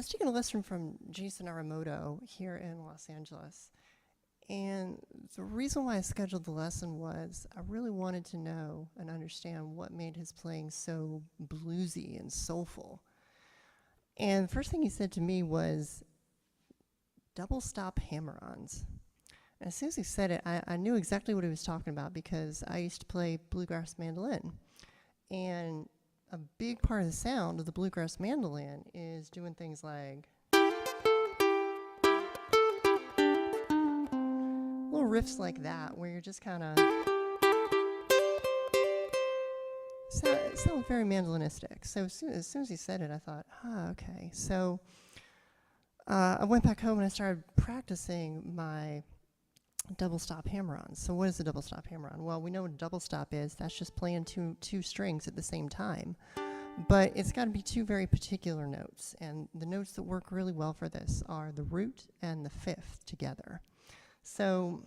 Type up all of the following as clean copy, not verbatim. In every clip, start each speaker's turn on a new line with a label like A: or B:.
A: was taking a lesson from Jason Aramoto here in Los Angeles. And the reason why I scheduled the lesson was I really wanted to know and understand what made his playing so bluesy and soulful. And the first thing he said to me was, double-stop hammer-ons. And as soon as he said it, I knew exactly what he was talking about because I used to play bluegrass mandolin. And a big part of the sound of the bluegrass mandolin is doing things like little riffs like that, where you're just kind of it sounds very mandolinistic. So as soon as he said it, I thought, okay. So I went back home and I started practicing my double stop hammer-ons. So what is a double stop hammer-on? Well, we know what a double stop is. That's just playing two strings at the same time. But it's got to be two very particular notes. And the notes that work really well for this are the root and the fifth together. So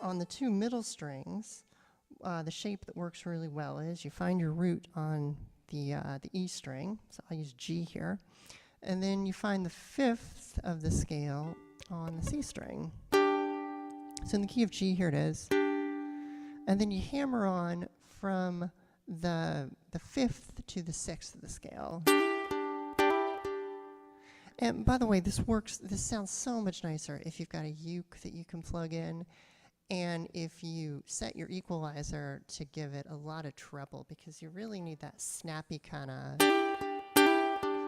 A: on the two middle strings, the shape that works really well is you find your root on the E string. So I'll use G here. And then you find the fifth of the scale on the C string. So in the key of G, here it is. And then you hammer on from the fifth to the sixth of the scale. And by the way, this sounds so much nicer if you've got a uke that you can plug in, and if you set your equalizer to give it a lot of treble, because you really need that snappy kind of.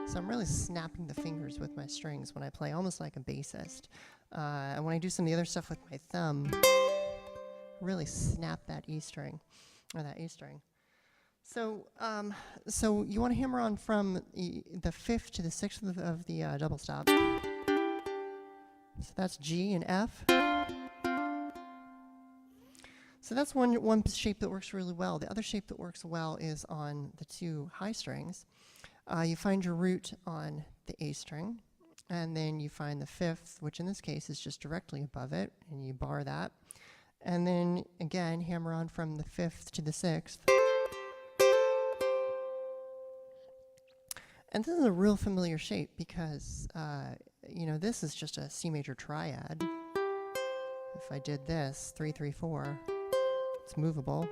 A: So I'm really snapping the fingers with my strings when I play, almost like a bassist. And when I do some of the other stuff with my thumb, really snap that E string, or that A string. So so you want to hammer on from the fifth to the sixth of the double stop. So that's G and F. So that's one shape that works really well. The other shape that works well is on the two high strings. You find your root on the A string, and then you find the fifth, which in this case is just directly above it, and you bar that. And then again, hammer on from the fifth to the sixth. And this is a real familiar shape because, this is just a C major triad. If I did this, 3, 3, 4, it's movable.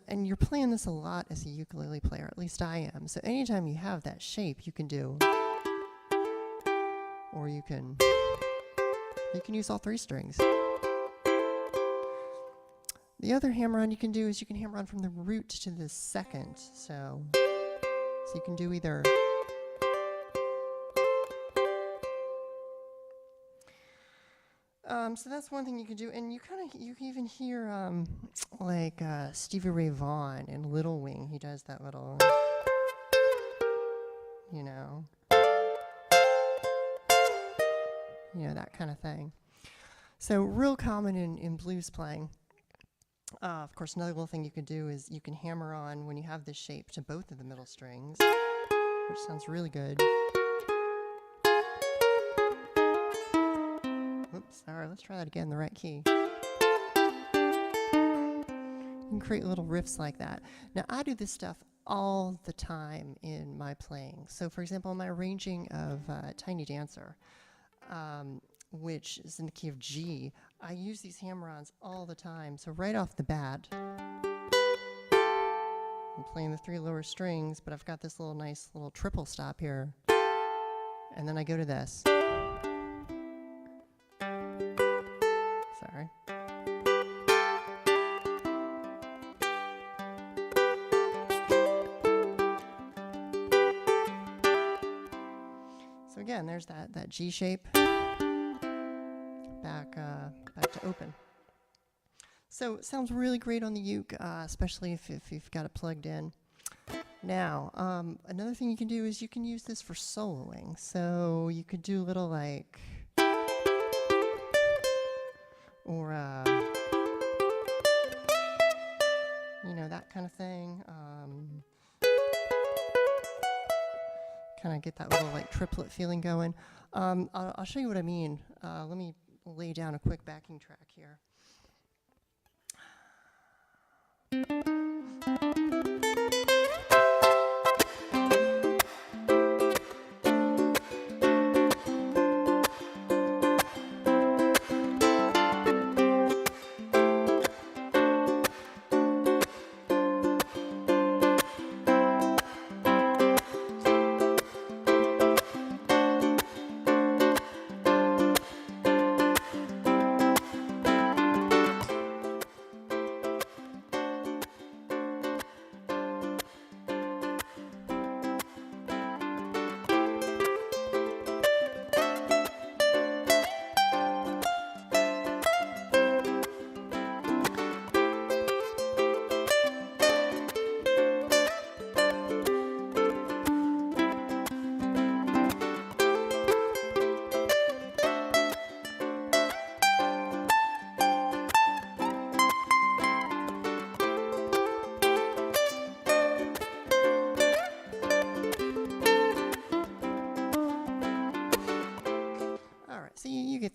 A: And you're playing this a lot as a ukulele player, at least I am. So anytime you have that shape, you can do, or you can use all three strings. The other hammer-on you can do is you can hammer on from the root to the second. So you can do either. So that's one thing you can do, and you can even hear Stevie Ray Vaughan in Little Wing. He does that little, that kind of thing. So real common in blues playing. Of course, another little thing you can do is you can hammer on when you have this shape to both of the middle strings, which sounds really good. Oops, sorry, let's try that again in the right key. You can create little riffs like that. Now, I do this stuff all the time in my playing. So, for example, in my arranging of Tiny Dancer, which is in the key of G, I use these hammer-ons all the time. So right off the bat, I'm playing the three lower strings, but I've got this nice little triple stop here. And then I go to this. Sorry. So again, there's that G shape. Back to open. So it sounds really great on the uke, especially if you've got it plugged in. Now, another thing you can do is you can use this for soloing. So you could do little or that kind of thing. Kind of get that little triplet feeling going. I'll show you what I mean. Let me lay down a quick backing track here.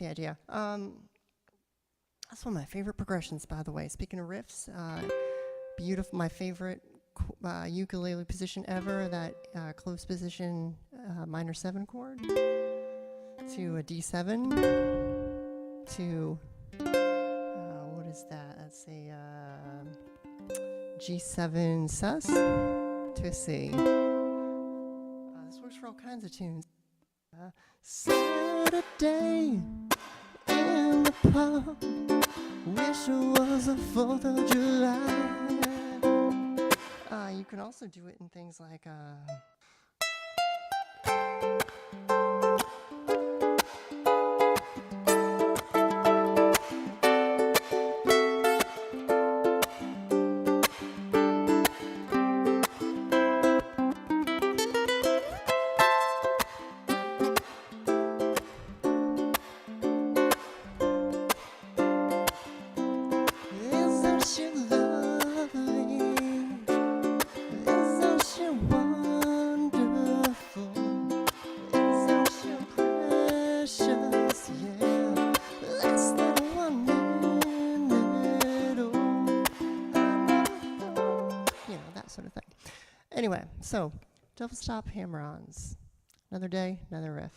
A: the idea. That's one of my favorite progressions, by the way. Speaking of riffs, beautiful. My favorite ukulele position ever. That closed position minor 7 chord to a D7 to what is that? That's a G7 sus to a C. This works for all kinds of tunes. Saturday in the park, wish it was the 4th of July. You can also do it in things like sort of thing. Anyway, so Doublestop, Hammer-ons. Another day, another riff.